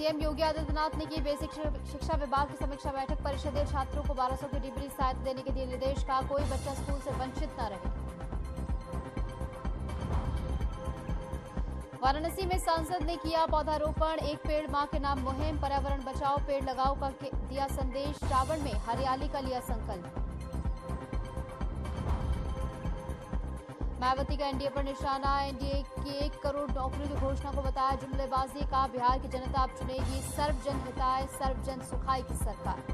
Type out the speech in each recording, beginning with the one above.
CM Yogi Adityanath ने की basic शिक्षा विभाग की समीक्षा बैठक। परिषदीय छात्रों को 1200 की डीबीटी सहायता देने के दिए निर्देश। का कोई बच्चा स्कूल से वंचित न रहे। वाराणसी में सांसद ने किया पौधारोपण। एक पेड़ मां के नाम मुहिम। पर्यावरण बचाओ पेड़ लगाओ का दिया संदेश। श्रावण में हरियाली का लिया संकल्प। मायावती का एनडीए पर निशाना। एनडीए की 1 करोड़ नौकरियों की घोषणा को बताया जुमलेबाजी। का बिहार की जनता अब चुनेगी सर्वजन हिताय सर्वजन सुखाय की सरकार।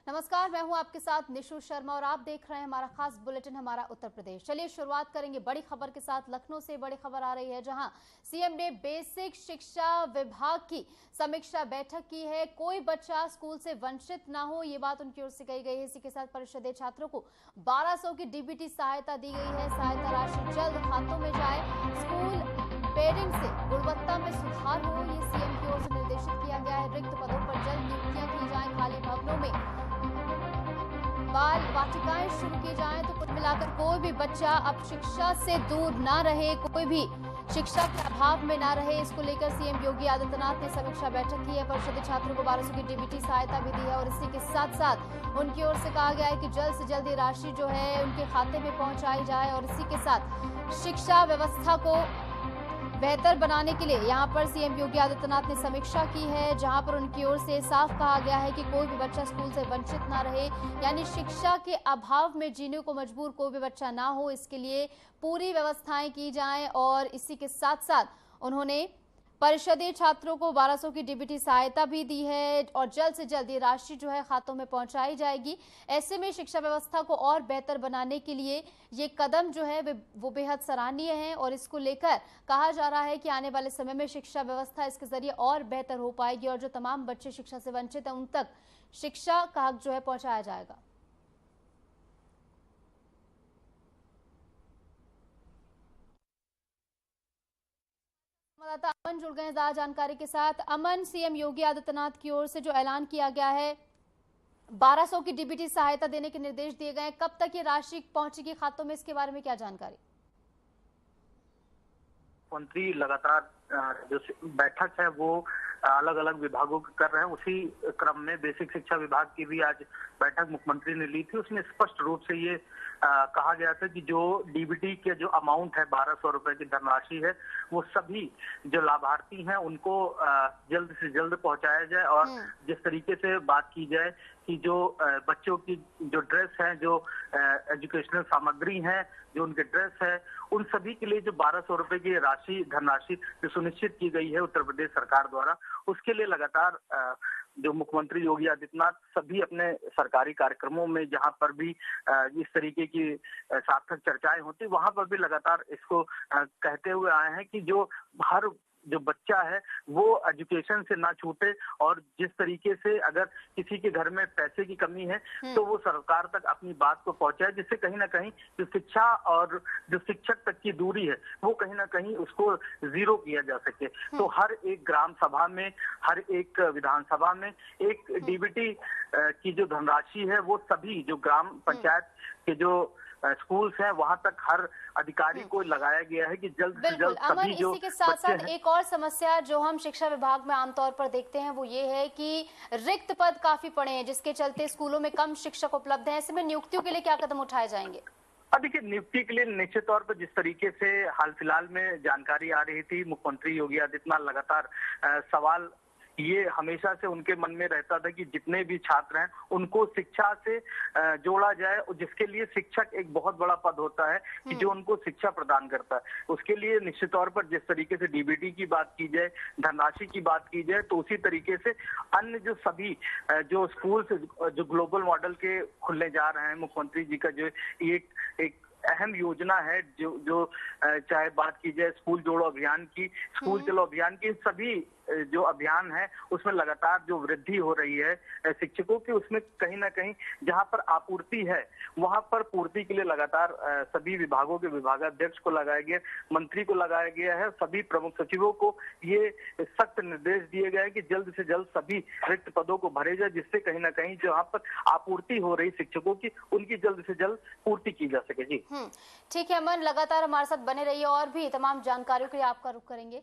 नमस्कार, मैं हूं आपके साथ निशु शर्मा और आप देख रहे हैं हमारा खास बुलेटिन हमारा उत्तर प्रदेश। चलिए शुरुआत करेंगे बड़ी खबर के साथ। लखनऊ से बड़ी खबर आ रही है जहां सीएम ने बेसिक शिक्षा विभाग की समीक्षा बैठक की है। कोई बच्चा स्कूल से वंचित ना हो, ये बात उनकी ओर से कही गई है। इसी के साथ परिषदीय छात्रों को 1200 की डीबीटी सहायता दी गई है। सहायता राशि जल्द खातों में जाए। स्कूल पेयरिंग से गुणवत्ता में सुधार हो, ये सीएम की ओर से निर्देशित किया गया है। रिक्त पदों पर जल्द नियुक्तियां की जाएं। खाली भवनों में बाल वाटिकाएं शुरू की जाएं। तो कुल मिलाकर कोई भी बच्चा अब शिक्षा से दूर ना रहे, कोई भी शिक्षा के अभाव में ना रहे, इसको लेकर सीएम योगी आदित्यनाथ ने समीक्षा बैठक की है। परिषदीय छात्रों को 1200 की डीबीटी सहायता भी दी है और इसी के साथ साथ उनकी ओर से कहा गया है कि जल्द से जल्द ये राशि जो है उनके खाते में पहुंचाई जाए। और इसी के साथ शिक्षा व्यवस्था को बेहतर बनाने के लिए यहां पर सीएम योगी आदित्यनाथ ने समीक्षा की है, जहां पर उनकी ओर से साफ कहा गया है कि कोई भी बच्चा स्कूल से वंचित ना रहे, यानी शिक्षा के अभाव में जीने को मजबूर कोई भी बच्चा ना हो, इसके लिए पूरी व्यवस्थाएं की जाएं। और इसी के साथ साथ उन्होंने परिषदीय छात्रों को 1200 की डीबीटी सहायता भी दी है और जल्द से जल्द ये राशि जो है खातों में पहुंचाई जाएगी। ऐसे में शिक्षा व्यवस्था को और बेहतर बनाने के लिए ये कदम जो है वो बेहद सराहनीय है और इसको लेकर कहा जा रहा है कि आने वाले समय में शिक्षा व्यवस्था इसके जरिए और बेहतर हो पाएगी और जो तमाम बच्चे शिक्षा से वंचित हैं उन तक शिक्षा का हक जो है पहुंचाया जाएगा। संवाददाता अमन जुड़ गए हैं ज्यादा जानकारी के साथ। अमन, सीएम योगी आदित्यनाथ की ओर से जो ऐलान किया गया है 1200 की डीबीटी सहायता देने के निर्देश दिए गए, कब तक ये राशि पहुंचेगी खातों में, इसके बारे में क्या जानकारी? मंत्री लगातार जो बैठक है वो अलग अलग विभागों की कर रहे हैं। उसी क्रम में बेसिक शिक्षा विभाग की भी आज बैठक मुख्यमंत्री ने ली थी। उसमें स्पष्ट रूप से ये कहा गया था कि जो डीबीटी के जो अमाउंट है 1200 रुपए की धनराशि है वो सभी जो लाभार्थी हैं उनको जल्द से जल्द पहुंचाया जाए। और जिस तरीके से बात की जाए कि जो बच्चों की जो ड्रेस है, जो एजुकेशनल सामग्री है, जो उनके ड्रेस है, उन सभी के लिए जो 1200 रुपए की राशि धनराशि जो सुनिश्चित की गई है उत्तर प्रदेश सरकार द्वारा, उसके लिए लगातार जो मुख्यमंत्री योगी आदित्यनाथ सभी अपने सरकारी कार्यक्रमों में जहां पर भी इस तरीके की सार्थक चर्चाएं होती वहां पर भी लगातार इसको कहते हुए आए हैं कि जो हर जो बच्चा है वो एजुकेशन से ना छूटे और जिस तरीके से अगर किसी के घर में पैसे की कमी है तो वो सरकार तक अपनी बात को पहुंचाए, जिससे कहीं ना कहीं जो शिक्षा और जो शिक्षक तक की दूरी है वो कहीं ना कहीं उसको जीरो किया जा सके। तो हर एक ग्राम सभा में, हर एक विधानसभा में एक डीबीटी की जो धनराशि है वो सभी जो ग्राम पंचायत के जो स्कूल्स हैं वहां तक हर अधिकारी को लगाया गया है कि जल्द से जल्द सभी जो इसी के साथ साथ एक और समस्या जो हम शिक्षा विभाग में आमतौर पर देखते हैं वो ये है कि रिक्त पद काफी पड़े हैं, जिसके चलते स्कूलों में कम शिक्षक उपलब्ध हैं। ऐसे में नियुक्तियों के लिए क्या कदम उठाए जाएंगे? देखिए, नियुक्ति के लिए निश्चित तौर पर जिस तरीके से हाल फिलहाल में जानकारी आ रही थी, मुख्यमंत्री योगी आदित्यनाथ लगातार सवाल ये हमेशा से उनके मन में रहता था कि जितने भी छात्र हैं उनको शिक्षा से जोड़ा जाए, और जिसके लिए शिक्षक एक बहुत बड़ा पद होता है कि जो उनको शिक्षा प्रदान करता है। उसके लिए निश्चित तौर पर जिस तरीके से डीबीटी की बात की जाए, धनराशि की बात की जाए, तो उसी तरीके से अन्य जो सभी जो स्कूल जो ग्लोबल मॉडल के खुलने जा रहे हैं, मुख्यमंत्री जी का जो एक अहम योजना है, जो चाहे बात की जाए स्कूल जोड़ो अभियान की, स्कूल चलो अभियान की, सभी जो अभियान है उसमें लगातार जो वृद्धि हो रही है शिक्षकों की, उसमें कहीं ना कहीं जहां पर आपूर्ति है वहां पर पूर्ति के लिए लगातार सभी विभागों के विभागाध्यक्ष को लगाया गया, मंत्री को लगाया गया है, सभी प्रमुख सचिवों को ये सख्त निर्देश दिए गए हैं कि जल्द से जल्द सभी रिक्त पदों को भरे जाए, जिससे कहीं ना कहीं जहां पर आपूर्ति हो रही शिक्षकों की उनकी जल्द से जल्द पूर्ति की जा सके। जी ठीक है अमन, लगातार हमारे साथ बने रहिए और भी तमाम जानकारियों के लिए आपका रुख करेंगे।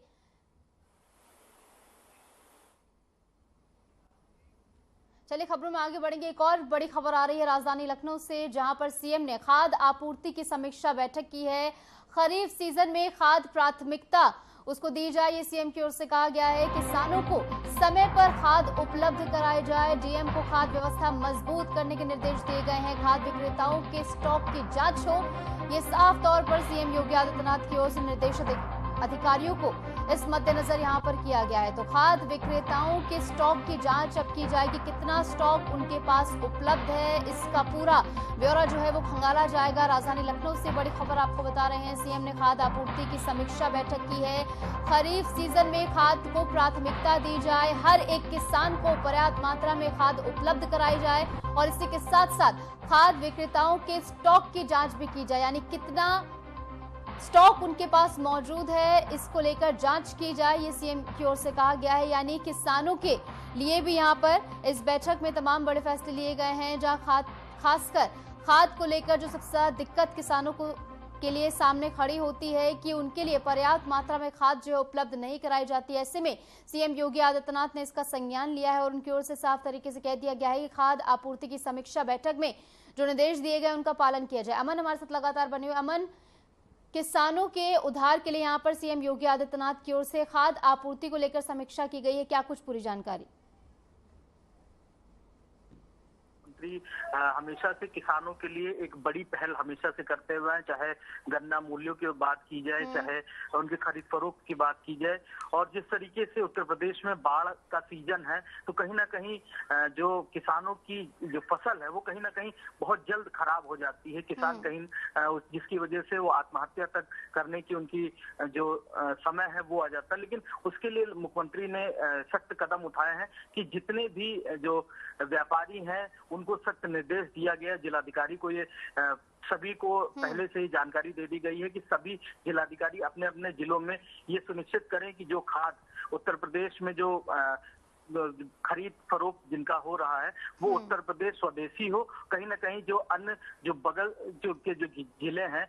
चलिए खबरों में आगे बढ़ेंगे। एक और बड़ी खबर आ रही है राजधानी लखनऊ से, जहां पर सीएम ने खाद्य आपूर्ति की समीक्षा बैठक की है। खरीफ सीजन में खाद्य प्राथमिकता उसको दी जाए, ये सीएम की ओर से कहा गया है। किसानों को समय पर खाद उपलब्ध कराई जाए। डीएम को खाद्य व्यवस्था मजबूत करने के निर्देश दिए गए हैं। खाद्य विक्रेताओं के स्टॉक की जांच हो, ये साफ तौर पर सीएम योगी आदित्यनाथ की ओर से निर्देश अधिकारियों को इस मद्देनजर यहां पर किया गया है। तो खाद्य विक्रेताओं के स्टॉक की जांच अब की जाएगी, कितना स्टॉक उनके पास उपलब्ध है, इसका पूरा ब्यौरा जो है वो खंगाला जाएगा। राजधानी लखनऊ से बड़ी खबर आपको बता रहे हैं, सीएम ने खाद्य आपूर्ति की समीक्षा बैठक की है। खरीफ सीजन में खाद्य को प्राथमिकता दी जाए, हर एक किसान को पर्याप्त मात्रा में खाद उपलब्ध कराई जाए और इसी के साथ साथ खाद्य विक्रेताओं के स्टॉक की जांच भी की जाए, यानी कितना स्टॉक उनके पास मौजूद है इसको लेकर जांच की जाए, ये सीएम की ओर से कहा गया है। यानी किसानों के लिए भी यहां पर इस बैठक में तमाम बड़े फैसले लिए गए हैं, जहां खासकर खाद को लेकर जो सबसे ज्यादा दिक्कत किसानों को के लिए सामने खड़ी होती है कि उनके लिए पर्याप्त मात्रा में खाद जो है उपलब्ध नहीं कराई जाती है। ऐसे में सीएम योगी आदित्यनाथ ने इसका संज्ञान लिया है और उनकी ओर से साफ तरीके से कह दिया गया है कि खाद्य आपूर्ति की समीक्षा बैठक में जो निर्देश दिए गए उनका पालन किया जाए। अमन हमारे साथ लगातार बने हुए। अमन, किसानों के उद्धार के लिए यहाँ पर सीएम योगी आदित्यनाथ की ओर से खाद्य आपूर्ति को लेकर समीक्षा की गई है, क्या कुछ पूरी जानकारी? हमेशा से किसानों के लिए एक बड़ी पहल हमेशा से करते हुए हैं, चाहे गन्ना मूल्यों की बात की जाए, चाहे उनकी खरीद फरोख्त की बात की जाए। और जिस तरीके से उत्तर प्रदेश में बाढ़ का सीजन है तो कहीं ना कहीं जो किसानों की जो फसल है वो कहीं ना कहीं बहुत जल्द खराब हो जाती है। किसान कहीं जिसकी वजह से वो आत्महत्या तक करने की उनकी जो समय है वो आ जाता है। लेकिन उसके लिए मुख्यमंत्री ने सख्त कदम उठाए हैं कि जितने भी जो व्यापारी हैं उनको सख्त निर्देश दिया गया। जिलाधिकारी को ये सभी को पहले से ही जानकारी दे दी गई है कि सभी जिलाधिकारी अपने अपने जिलों में ये सुनिश्चित करें कि जो खाद उत्तर प्रदेश में जो खरीद फरोख्त जिनका हो रहा है वो उत्तर प्रदेश स्वदेशी हो। कहीं ना कहीं जो अन्य जो बगल जो जिले हैं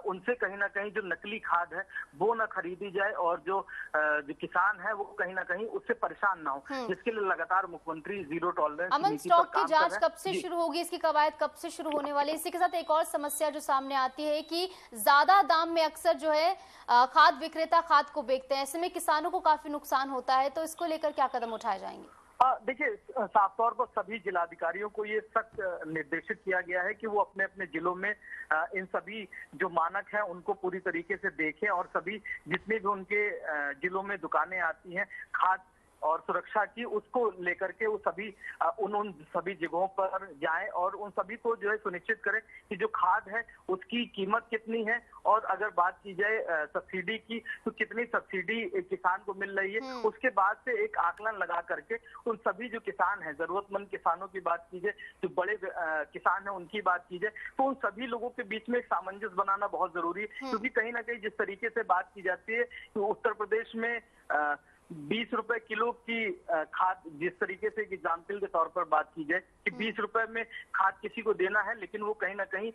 उनसे कहीं ना कहीं जो नकली खाद है वो ना खरीदी जाए और जो किसान है वो कहीं ना कहीं उससे परेशान ना हो, जिसके लिए लगातार मुख्यमंत्री जीरो टॉलरेंस अमन, स्टॉक की जांच कब से शुरू होगी, इसकी कवायद कब से शुरू होने वाली है? इसी के साथ एक और समस्या जो सामने आती है कि ज्यादा दाम में अक्सर जो है खाद विक्रेता खाद को बेचते हैं, ऐसे में किसानों को काफी नुकसान होता है, तो इसको लेकर क्या कदम उठाए जाएंगे? देखिए, साफ तौर पर सभी जिलाधिकारियों को ये सख्त निर्देशित किया गया है कि वो अपने अपने जिलों में इन सभी जो मानक हैं उनको पूरी तरीके से देखें और सभी जितने भी उनके जिलों में दुकानें आती हैं खाद और सुरक्षा की, उसको लेकर के वो सभी उन सभी जगहों पर जाएं और उन सभी को जो है सुनिश्चित करें कि जो खाद है उसकी कीमत कितनी है और अगर बात की जाए सब्सिडी की तो कितनी सब्सिडी किसान को मिल रही है। उसके बाद से एक आकलन लगा करके उन सभी जो किसान हैं, जरूरतमंद किसानों की बात की जाए, जो बड़े किसान हैं उनकी बात की जाए, तो उन सभी लोगों के बीच में एक सामंजस्य बनाना बहुत जरूरी है। क्योंकि कहीं ना कहीं जिस तरीके से बात की जाती है तो उत्तर प्रदेश में 20 रुपए किलो की खाद, जिस तरीके से एग्जाम्पल के तौर पर बात की जाए कि 20 रुपए में खाद किसी को देना है, लेकिन वो कहीं ना कहीं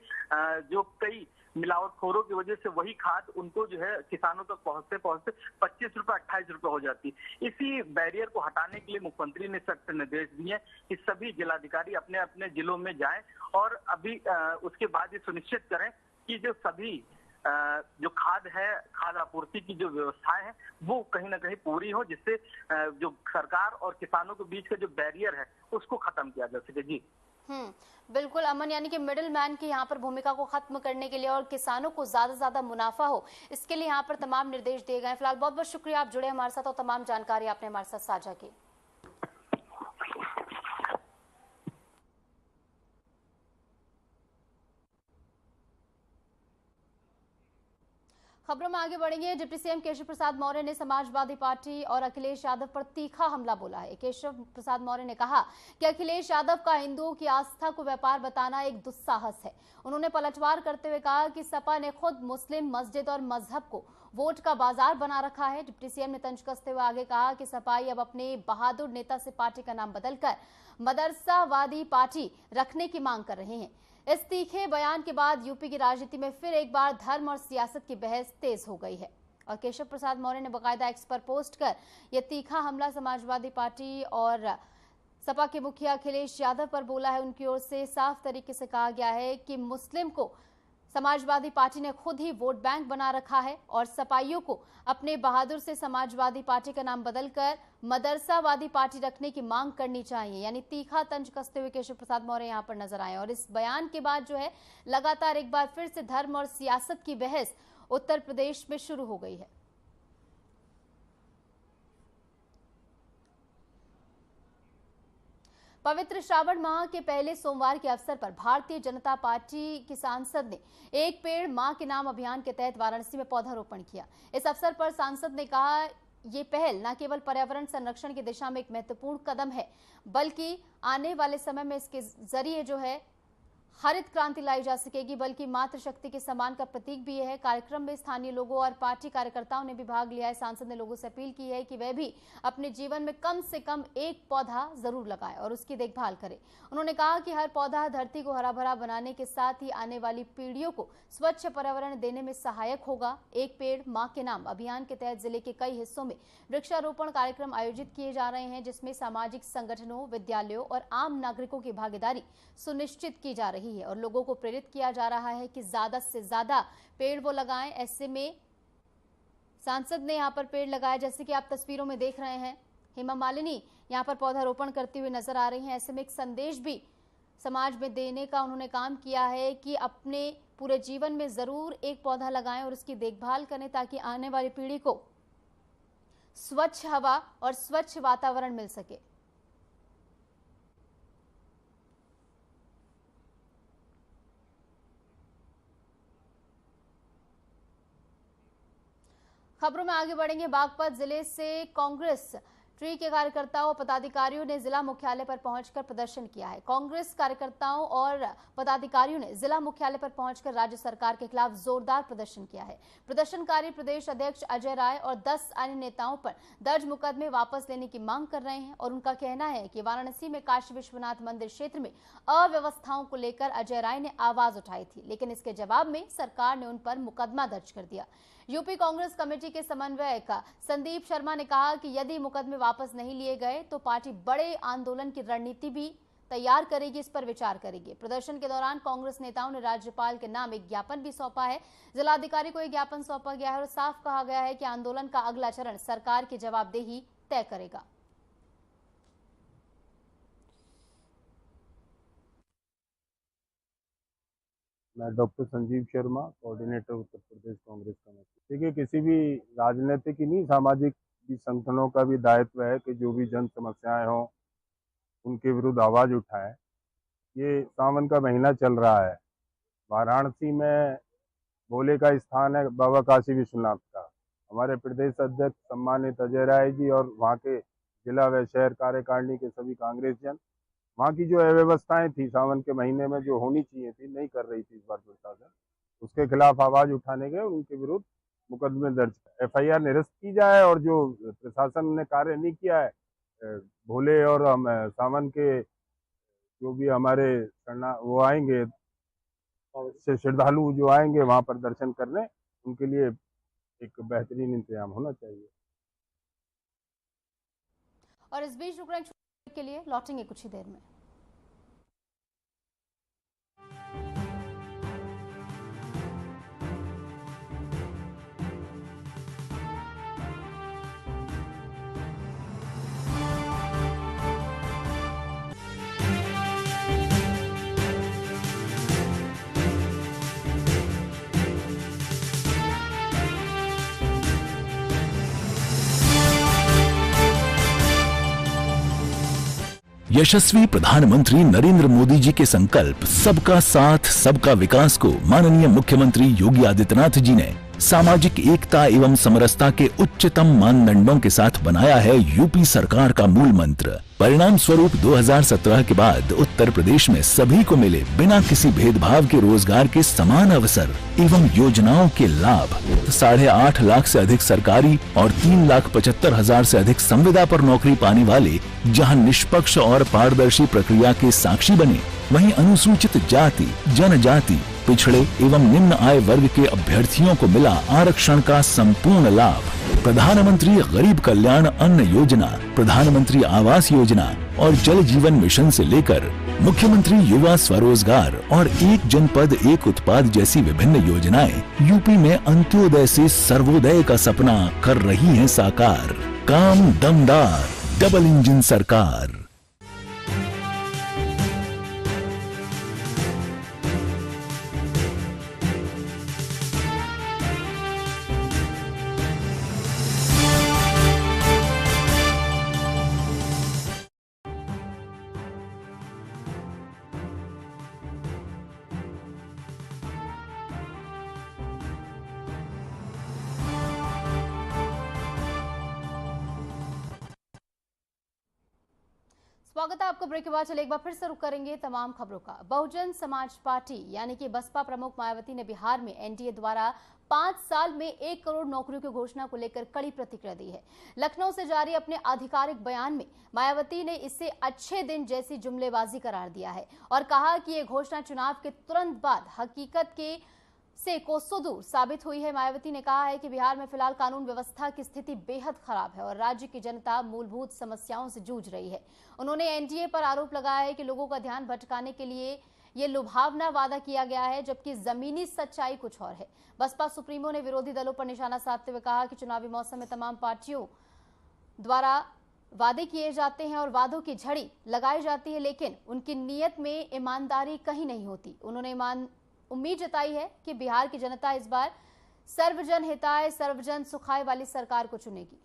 जो कई मिलावटखोरों की वजह से वही खाद उनको जो है किसानों तक पहुंचते पहुंचते 25 रुपए 28 रुपए हो जाती है। इसी बैरियर को हटाने के लिए मुख्यमंत्री ने सख्त निर्देश दिए कि सभी जिलाधिकारी अपने अपने जिलों में जाएं और अभी उसके बाद ये सुनिश्चित करें कि जो सभी जो खाद है, खाद आपूर्ति की जो व्यवस्थाएं हैं वो कहीं ना कहीं पूरी हो, जिससे जो सरकार और किसानों के बीच का जो बैरियर है उसको खत्म किया जा सके। जी बिल्कुल अमन, यानी कि मिडिल मैन की यहाँ पर भूमिका को खत्म करने के लिए और किसानों को ज्यादा से ज्यादा मुनाफा हो, इसके लिए यहाँ पर तमाम निर्देश दिए गए। फिलहाल बहुत बहुत शुक्रिया, आप जुड़े हमारे साथ और तमाम जानकारी आपने हमारे साथ साझा की। खबरों में आगे बढ़ेंगे। डिप्टी सीएम केशव प्रसाद मौर्य ने समाजवादी पार्टी और अखिलेश यादव पर तीखा हमला बोला है। केशव प्रसाद मौर्य ने कहा कि अखिलेश यादव का हिंदुओं की आस्था को व्यापार बताना एक दुस्साहस है। उन्होंने पलटवार करते हुए कहा कि सपा ने खुद मुस्लिम मस्जिद और मजहब को वोट का बाजार बना रखा है। डिप्टी सीएम ने तंज कसते हुए आगे कहा कि सपाई अब अपने बहादुर नेता से पार्टी का नाम बदलकर मदरसावादी पार्टी रखने की मांग कर रहे हैं। इस तीखे बयान के बाद यूपी की राजनीति में फिर एक बार धर्म और सियासत की बहस तेज हो गई है और केशव प्रसाद मौर्य ने बाकायदा एक्स पर पोस्ट कर यह तीखा हमला समाजवादी पार्टी और सपा के मुखिया अखिलेश यादव पर बोला है। उनकी ओर से साफ तरीके से कहा गया है कि मुस्लिम को समाजवादी पार्टी ने खुद ही वोट बैंक बना रखा है और सपाइयों को अपने बहादुर से समाजवादी पार्टी का नाम बदलकर मदरसावादी पार्टी रखने की मांग करनी चाहिए। यानी तीखा तंज कसते हुए केशव प्रसाद मौर्य यहां पर नजर आए और इस बयान के बाद जो है लगातार एक बार फिर से धर्म और सियासत की बहस उत्तर प्रदेश में शुरू हो गई है। पवित्र श्रावण माह के पहले सोमवार के अवसर पर भारतीय जनता पार्टी की सांसद ने एक पेड़ मां के नाम अभियान के तहत वाराणसी में पौधारोपण किया। इस अवसर पर सांसद ने कहा ये पहल न केवल पर्यावरण संरक्षण की दिशा में एक महत्वपूर्ण कदम है बल्कि आने वाले समय में इसके जरिए जो है हरित क्रांति लाई जा सकेगी, बल्कि मातृशक्ति के सम्मान का प्रतीक भी है। कार्यक्रम में स्थानीय लोगों और पार्टी कार्यकर्ताओं ने भी भाग लिया है। सांसद ने लोगों से अपील की है कि वे भी अपने जीवन में कम से कम एक पौधा जरूर लगाएं और उसकी देखभाल करें। उन्होंने कहा कि हर पौधा धरती को हरा भरा बनाने के साथ ही आने वाली पीढ़ियों को स्वच्छ पर्यावरण देने में सहायक होगा। एक पेड़ मां के नाम अभियान के तहत जिले के कई हिस्सों में वृक्षारोपण कार्यक्रम आयोजित किए जा रहे हैं, जिसमें सामाजिक संगठनों, विद्यालयों और आम नागरिकों की भागीदारी सुनिश्चित की जा रही है और लोगों को प्रेरित किया जा रहा है कि ज्यादा से ज्यादा पेड़ वो लगाएं। ऐसे में सांसद ने यहां पर पेड़ लगाए, जैसे कि आप तस्वीरों में देख रहे हैं। हेमा मालिनी यहां पर पौधारोपण करते हुए नजर आ रही हैं। ऐसे में एक संदेश भी समाज में देने का उन्होंने काम किया है कि अपने पूरे जीवन में जरूर एक पौधा लगाएं और उसकी देखभाल करें ताकि आने वाली पीढ़ी को स्वच्छ हवा और स्वच्छ वातावरण मिल सके। खबरों में आगे बढ़ेंगे। बागपत जिले से कांग्रेस ट्री के कार्यकर्ताओं और पदाधिकारियों ने जिला मुख्यालय पर पहुंचकर प्रदर्शन किया है। कांग्रेस कार्यकर्ताओं और पदाधिकारियों ने जिला मुख्यालय पर पहुंचकर राज्य सरकार के खिलाफ जोरदार प्रदर्शन किया है। प्रदर्शनकारी प्रदेश अध्यक्ष अजय राय और 10 अन्य नेताओं पर दर्ज मुकदमे वापस लेने की मांग कर रहे हैं और उनका कहना है कि वाराणसी में काशी विश्वनाथ मंदिर क्षेत्र में अव्यवस्थाओं को लेकर अजय राय ने आवाज उठाई थी, लेकिन इसके जवाब में सरकार ने उन पर मुकदमा दर्ज कर दिया। यूपी कांग्रेस कमेटी के समन्वयक संदीप शर्मा ने कहा कि यदि मुकदमे वापस नहीं लिए गए तो पार्टी बड़े आंदोलन की रणनीति भी तैयार करेगी, इस पर विचार करेगी। प्रदर्शन के दौरान कांग्रेस नेताओं ने राज्यपाल के नाम एक ज्ञापन भी सौंपा है। जिलाधिकारी को एक ज्ञापन सौंपा गया है और साफ कहा गया है कि आंदोलन का अगला चरण सरकार की जवाबदेही तय करेगा। मैं doctor Sanjeev Sharma, coordinator Uttar Pradesh Congress committee. देखिए, किसी भी राजनीतिक ही नहीं, सामाजिक भी संगठनों का भी दायित्व है कि जो भी जन समस्याएं हों उनके विरुद्ध आवाज उठाएं। ये सावन का महीना चल रहा है। वाराणसी में भोले का स्थान है बाबा काशी विश्वनाथ का। हमारे प्रदेश अध्यक्ष सम्मानित अजय राय जी और वहाँ के जिला व शहर कार्यकारिणी के सभी कांग्रेस जन वहाँ की जो अव्यवस्थाएं थी सावन के महीने में जो होनी चाहिए थी, नहीं कर रही थी इस बार प्रशासन, उसके खिलाफ आवाज उठाने गए। उनके विरुद्ध मुकदमे दर्ज FIR निरस्त की जाए और जो प्रशासन ने कार्य नहीं किया है, भोले और सावन के जो भी हमारे वो आएंगे श्रद्धालु जो आएंगे वहाँ पर दर्शन करने, उनके लिए एक बेहतरीन इंतजाम होना चाहिए। और इस बीच यूक्रेन के लिए लौटेंगे कुछ ही देर में। यशस्वी प्रधानमंत्री नरेंद्र मोदी जी के संकल्प सबका साथ सबका विकास को माननीय मुख्यमंत्री योगी आदित्यनाथ जी ने सामाजिक एकता एवं समरसता के उच्चतम मानदंडों के साथ बनाया है यूपी सरकार का मूल मंत्र। परिणाम स्वरूप 2017 के बाद उत्तर प्रदेश में सभी को मिले बिना किसी भेदभाव के रोजगार के समान अवसर एवं योजनाओं के लाभ। 8.5 लाख से अधिक सरकारी और 3,75,000 से अधिक संविदा पर नौकरी पाने वाले जहां निष्पक्ष और पारदर्शी प्रक्रिया के साक्षी बने, वहीं अनुसूचित जाति, जनजाति, पिछड़े एवं निम्न आय वर्ग के अभ्यर्थियों को मिला आरक्षण का संपूर्ण लाभ। प्रधानमंत्री गरीब कल्याण अन्न योजना, प्रधानमंत्री आवास योजना और जल जीवन मिशन से लेकर मुख्यमंत्री युवा स्वरोजगार और एक जनपद एक उत्पाद जैसी विभिन्न योजनाएं यूपी में अंत्योदय से सर्वोदय का सपना कर रही हैं साकार। काम दमदार, डबल इंजन सरकार। स्वागत है आपको। ब्रेक के बाद चले एक बार फिर से रुक करेंगे तमाम खबरों का। बहुजन समाज पार्टी यानी कि बसपा प्रमुख मायावती ने बिहार में एनडीए द्वारा 5 साल में 1 करोड़ नौकरियों की घोषणा को लेकर कड़ी प्रतिक्रिया दी है। लखनऊ से जारी अपने आधिकारिक बयान में मायावती ने इसे अच्छे दिन जैसी जुमलेबाजी करार दिया है और कहा कि ये घोषणा चुनाव के तुरंत बाद हकीकत के से कोसों दूर साबित हुई है। मायावती ने कहा है कि बिहार में फिलहाल कानून व्यवस्था की स्थिति बेहद खराब है और राज्य की जनता मूलभूत समस्याओं से जूझ रही है। उन्होंने एनडीए पर आरोप लगाया है कि लोगों का ध्यान भटकाने के लिए ये लुभावना वादा किया गया है, जबकि जमीनी सच्चाई कुछ और है। बसपा सुप्रीमो ने विरोधी दलों पर निशाना साधते हुए कहा कि चुनावी मौसम में तमाम पार्टियों द्वारा वादे किए जाते हैं और वादों की झड़ी लगाई जाती है, लेकिन उनकी नीयत में ईमानदारी कहीं नहीं होती। उन्होंने उम्मीद जताई है कि बिहार की जनता इस बार सर्वजन हिताय सर्वजन सुखाय वाली सरकार को चुनेगी।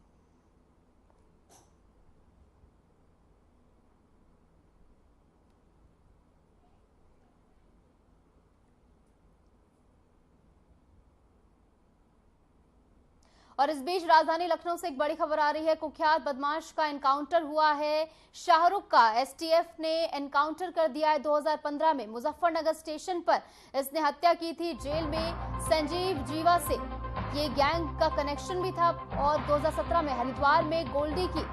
और इस बीच राजधानी लखनऊ से एक बड़ी खबर आ रही है। कुख्यात बदमाश का एनकाउंटर हुआ है। शाहरुख का एसटीएफ ने एनकाउंटर कर दिया है। 2015 में मुजफ्फरनगर स्टेशन पर इसने हत्या की थी। जेल में संजीव जीवा से ये गैंग का कनेक्शन भी था और 2017 में हरिद्वार में गोल्डी की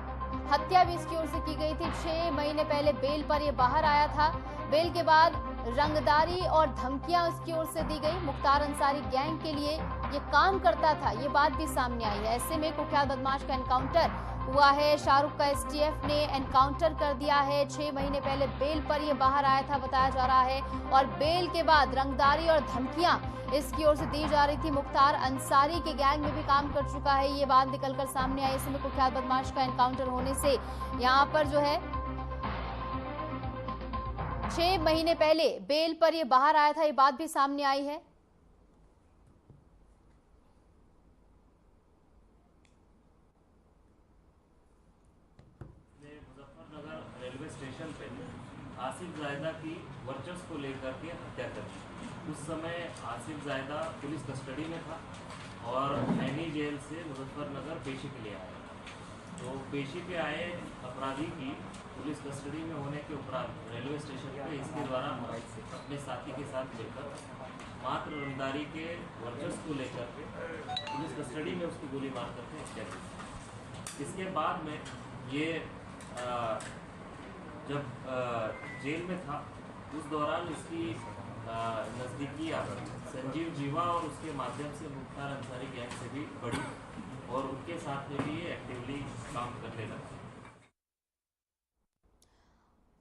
हत्या भी इसकी ओर से की गई थी। 6 महीने पहले बेल पर ये बाहर आया था। बेल के बाद रंगदारी और धमकियां उसकी ओर से दी गई। मुख्तार अंसारी गैंग के लिए ये काम करता था, ये बात भी सामने आई है। ऐसे में कुख्यात बदमाश का एनकाउंटर हुआ है। शाहरुख का एसटीएफ ने एनकाउंटर कर दिया है। 6 महीने पहले बेल पर ये बाहर आया था बताया जा रहा है और बेल के बाद रंगदारी और धमकियां इसकी ओर से दी जा रही थी। मुख्तार अंसारी के गैंग में भी काम कर चुका है, ये बात निकलकर सामने आई। इसमें कुख्यात बदमाश का एनकाउंटर होने से यहाँ पर जो है 6 महीने पहले बेल पर ये बाहर आया था, ये बात भी सामने आई है। मुजफ्फरनगर रेलवे स्टेशन पे आसिफ जायदा की वर्चस्व को लेकर के हत्या कर दी। उस समय आसिफ जायदा पुलिस कस्टडी में था और नैनी जेल से मुजफ्फरनगर पेशी के लिए आया। तो पेशी पे आए अपराधी की पुलिस कस्टडी में होने के उपरांत रेलवे स्टेशन पे इसके द्वारा अपने साथी के साथ मिलकर मात्र रंगदारी के वर्चस्व को लेकर के पुलिस कस्टडी में उसकी गोली मार करके हत्या की। इसके बाद में ये जब जेल में था उस दौरान इसकी नज़दीकी संजीव जीवा और उसके माध्यम से मुख्तार अंसारी गैंग से भी बढ़ी और उनके साथ में भी ये एक्टिवली काम करने लगा।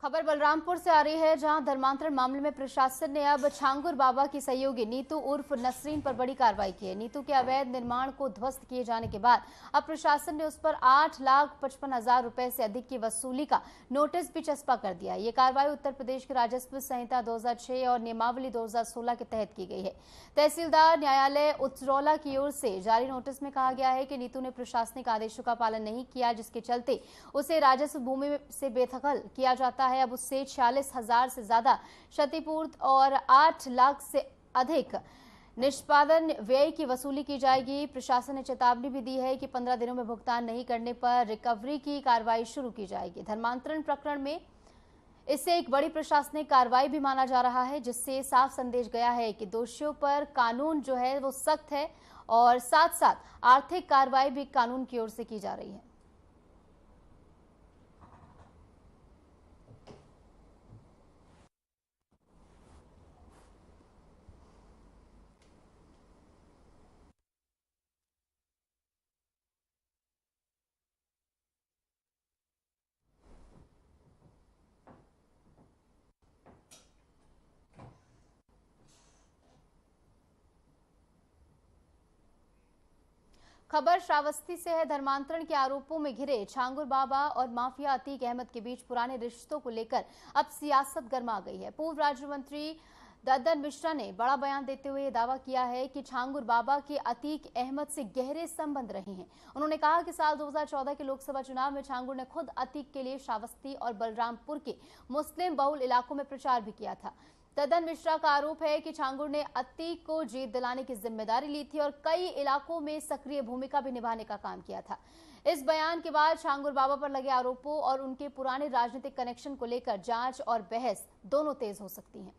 खबर बलरामपुर से आ रही है, जहां धर्मांतरण मामले में प्रशासन ने अब छांगुर बाबा की सहयोगी नीतू उर्फ नसरीन पर बड़ी कार्रवाई की है। नीतू के अवैध निर्माण को ध्वस्त किए जाने के बाद अब प्रशासन ने उस पर 8,55,000 रुपए से अधिक की वसूली का नोटिस भी चस्पा कर दिया है। ये कार्रवाई उत्तर प्रदेश की राजस्व संहिता 2006 और नियमावली 2016 के तहत की गई है। तहसीलदार न्यायालय उत्तरौला की ओर से जारी नोटिस में कहा गया है कि नीतू ने प्रशासनिक आदेशों का पालन नहीं किया, जिसके चलते उसे राजस्व भूमि से बेदखल किया जाता है। अब उससे 46,000 से ज्यादा क्षतिपूर्ति और 8 लाख से अधिक निष्पादन व्यय की वसूली की जाएगी। प्रशासन ने चेतावनी भी दी है कि 15 दिनों में भुगतान नहीं करने पर रिकवरी की कार्रवाई शुरू की जाएगी। धर्मांतरण प्रकरण में इससे एक बड़ी प्रशासनिक कार्रवाई भी माना जा रहा है, जिससे साफ संदेश गया है कि दोषियों पर कानून जो है वो सख्त है और साथ साथ आर्थिक कार्रवाई भी कानून की ओर से की जा रही है। खबर श्रावस्ती से है। धर्मांतरण के आरोपों में घिरे छांगुर बाबा और माफिया अतीक अहमद के बीच पुराने रिश्तों को लेकर अब सियासत गर्मा गई है। पूर्व राज्य मंत्री दद्दन मिश्रा ने बड़ा बयान देते हुए दावा किया है कि छांगुर बाबा के अतीक अहमद से गहरे संबंध रहे हैं। उन्होंने कहा कि साल 2014 के लोकसभा चुनाव में छांगुर ने खुद अतीक के लिए श्रावस्ती और बलरामपुर के मुस्लिम बहुल इलाकों में प्रचार भी किया था। दद्दन मिश्रा का आरोप है कि छांगुर ने अतीक को जीत दिलाने की जिम्मेदारी ली थी और कई इलाकों में सक्रिय भूमिका भी निभाने का काम किया था। इस बयान के बाद छांगुर बाबा पर लगे आरोपों और उनके पुराने राजनीतिक कनेक्शन को लेकर जांच और बहस दोनों तेज हो सकती हैं।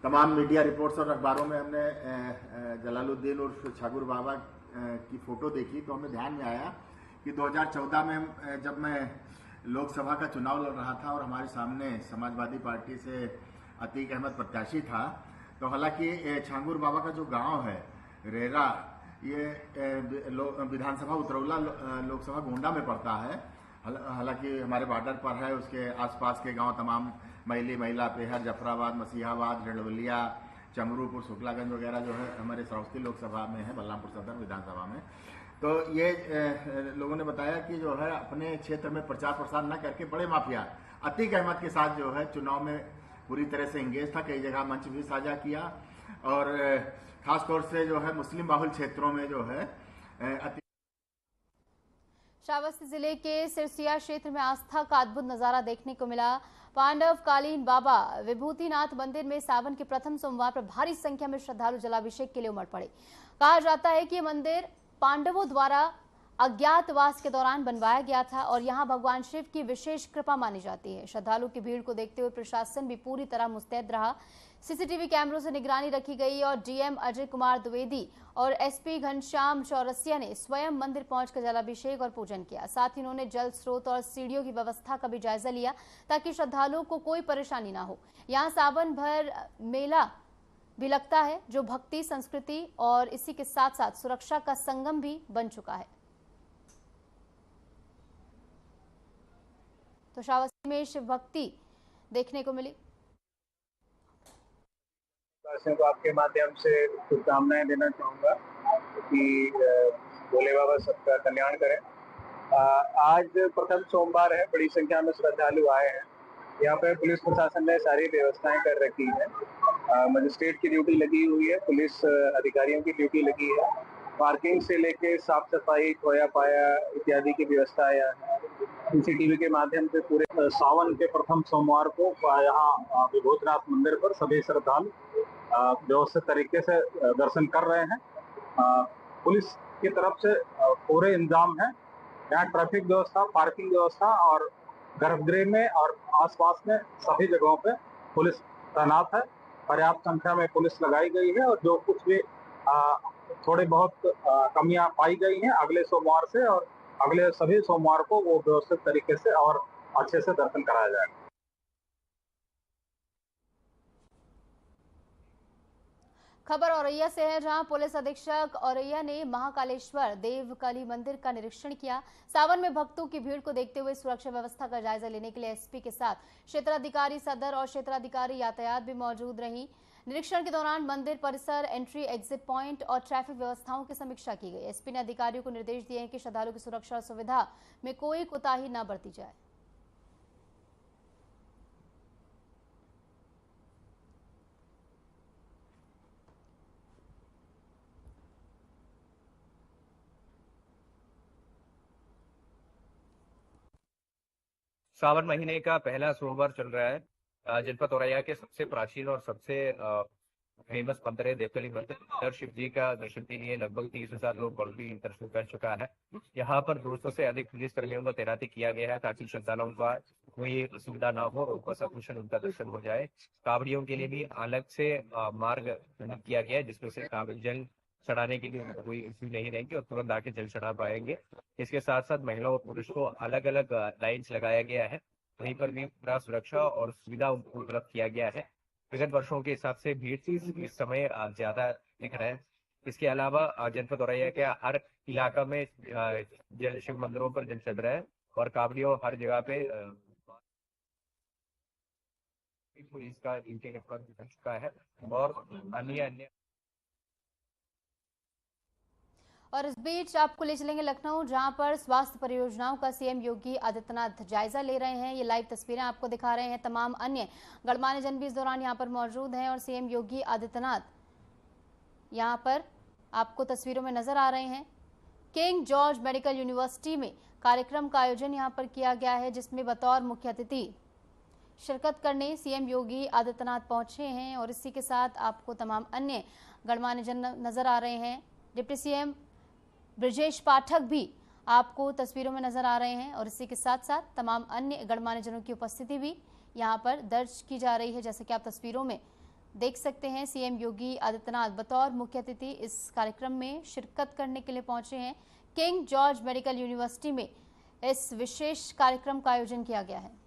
तमाम मीडिया रिपोर्ट्स और अखबारों में हमने जलालुद्दीन उर्फ छांगुर बाबा की फोटो देखी तो हमें ध्यान में आया कि 2014 में जब मैं लोकसभा का चुनाव लड़ रहा था और हमारे सामने समाजवादी पार्टी से अतीक अहमद प्रत्याशी था, तो हालांकि छांगुर बाबा का जो गांव है रेरा, ये विधानसभा उतरौला लोकसभा गोंडा में पड़ता है। हालांकि हमारे बॉर्डर पर है। उसके आसपास के गांव तमाम मैली, महिला, पेहर, जफराबाद, मसीहाबाद, रेणवलिया, चमरूपुर, शुक्लागंज वगैरह जो है हमारे श्रावस्ती लोकसभा में है, बलरामपुर सदर विधानसभा में। तो ये लोगों ने बताया कि जो है अपने क्षेत्र में प्रचार प्रसार न करके बड़े माफिया अतीक अहमद के साथ जो है चुनाव में पूरी तरह से इंगेज था। कई जगह मंच भी साझा किया और खासतौर से जो है मुस्लिम बाहुल क्षेत्रों में जो है श्रावस्ती जिले के सिरसिया क्षेत्र में आस्था का अद्भुत नजारा देखने को मिला। पांडव कालीन बाबा विभूतिनाथ मंदिर में सावन के प्रथम सोमवार पर भारी संख्या में श्रद्धालु जलाभिषेक के लिए उमड़ पड़े। कहा जाता है कि यह मंदिर पांडवों द्वारा अज्ञातवास के दौरान बनवाया गया था और यहां भगवान शिव की विशेष कृपा मानी जाती है। श्रद्धालु की भीड़ को देखते हुए प्रशासन भी पूरी तरह मुस्तैद रहा। सीसीटीवी कैमरों से निगरानी रखी गई और डीएम अजय कुमार द्विवेदी और एसपी घनश्याम चौरसिया ने स्वयं मंदिर पहुंचकर जलाभिषेक और पूजन किया। साथ ही उन्होंने जल स्रोत और सीढ़ियों की व्यवस्था का भी जायजा लिया ताकि श्रद्धालुओं को कोई परेशानी ना हो। यहाँ सावन भर मेला भी लगता है जो भक्ति, संस्कृति और इसी के साथ साथ सुरक्षा का संगम भी बन चुका है। तो श्रावस्ती में शिव भक्ति देखने को मिली। को आपके माध्यम से शुभकामनाएं देना चाहूंगा कि भोले बाबा सबका कल्याण करें। आज प्रथम सोमवार है, बड़ी संख्या में श्रद्धालु आए हैं। यहाँ पे पुलिस प्रशासन ने सारी व्यवस्थाएं कर रखी है। मजिस्ट्रेट की ड्यूटी लगी हुई है, पुलिस अधिकारियों की ड्यूटी लगी है। पार्किंग से लेके साफ सफाई, खोया पाया इत्यादि की व्यवस्था है। सीसीटीवी के माध्यम से पूरे सावन के प्रथम सोमवार को यहाँ विभूतिनाथ मंदिर पर सभी श्रद्धालु व्यवस्थित तरीके से दर्शन कर रहे हैं। पुलिस की तरफ से पूरे इंतजाम है। यहाँ ट्रैफिक व्यवस्था, पार्किंग व्यवस्था और गर्भगृह में और आसपास में सभी जगहों पे पुलिस तैनात है। पर्याप्त संख्या में पुलिस लगाई गई है और जो कुछ भी थोड़े बहुत कमियां पाई गई हैं अगले सोमवार से और अगले सभी सोमवार को वो व्यवस्थित तरीके से और अच्छे से दर्शन कराया जाएगा। खबर औरैया से है, जहां पुलिस अधीक्षक औरैया ने महाकालेश्वर देवकाली मंदिर का निरीक्षण किया। सावन में भक्तों की भीड़ को देखते हुए सुरक्षा व्यवस्था का जायजा लेने के लिए एसपी के साथ क्षेत्राधिकारी सदर और क्षेत्राधिकारी यातायात भी मौजूद रही। निरीक्षण के दौरान मंदिर परिसर, एंट्री एग्जिट पॉइंट और ट्रैफिक व्यवस्थाओं की समीक्षा की गई। एसपी ने अधिकारियों को निर्देश दिए हैं कि श्रद्धालुओं की सुरक्षा और सुविधा में कोई कोताही न बरती जाए। सावन महीने का पहला सोमवार चल रहा है जनपद औरैया के सबसे प्राचीन और सबसे फेमस मंदिर है देवतली मंदिर। इधर शिव जी का दर्शन के लिए लगभग 30,000 लोग ऑलरेडी दर्शन कर चुका है। यहाँ पर 200 से अधिक पुलिस कर्मियों को तैनाती किया गया है ताकि श्रद्धालुओं का कोई असुविधा ना हो, उनको सकुशल उनका दर्शन हो जाए। कांवड़ियों के लिए भी अलग से मार्ग किया गया है जिसमें से कांवड़ जल चढ़ाने के लिए कोई इश्यू नहीं रहेंगे और तुरंत आके जल चढ़ा पाएंगे। इसके साथ साथ महिला और पुरुष को अलग अलग लाइन्स लगाया गया है, वहीं पर भी पूरा सुरक्षा और सुविधा उनको उपलब्ध किया गया है। विगत वर्षों के हिसाब से भीड़ इस समय ज्यादा दिख रहा है। इसके अलावा जनपद औरैया के हर इलाका में जल शिव मंदिरों पर जल चढ़ रहा है और कांवड़ियों हर जगह पे पुलिस का इनके कर चुका है और अन्य और इस बीच आपको ले चलेंगे लखनऊ, जहां पर स्वास्थ्य परियोजनाओं का सीएम योगी आदित्यनाथ जायजा ले रहे हैं। ये लाइव तस्वीरें आपको दिखा रहे हैं। तमाम अन्य गणमान्य जन भी इस दौरान यहां पर मौजूद हैं और सीएम योगी आदित्यनाथ यहां पर आपको तस्वीरों में नजर आ रहे हैं। किंग जॉर्ज मेडिकल यूनिवर्सिटी में कार्यक्रम का आयोजन यहां पर किया गया है, जिसमें बतौर मुख्य अतिथि शिरकत करने सीएम योगी आदित्यनाथ पहुंचे हैं और इसी के साथ आपको तमाम अन्य गणमान्य जन नजर आ रहे हैं। डिप्टी सीएम ब्रजेश पाठक भी आपको तस्वीरों में नजर आ रहे हैं और इसी के साथ साथ तमाम अन्य गणमान्य जनों की उपस्थिति भी यहां पर दर्ज की जा रही है। जैसे कि आप तस्वीरों में देख सकते हैं, सीएम योगी आदित्यनाथ बतौर मुख्य अतिथि इस कार्यक्रम में शिरकत करने के लिए पहुंचे हैं। किंग जॉर्ज मेडिकल यूनिवर्सिटी में इस विशेष कार्यक्रम का आयोजन किया गया है।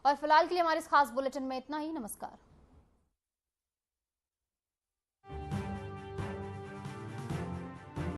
और फिलहाल के लिए हमारे इस खास बुलेटिन में इतना ही। नमस्कार।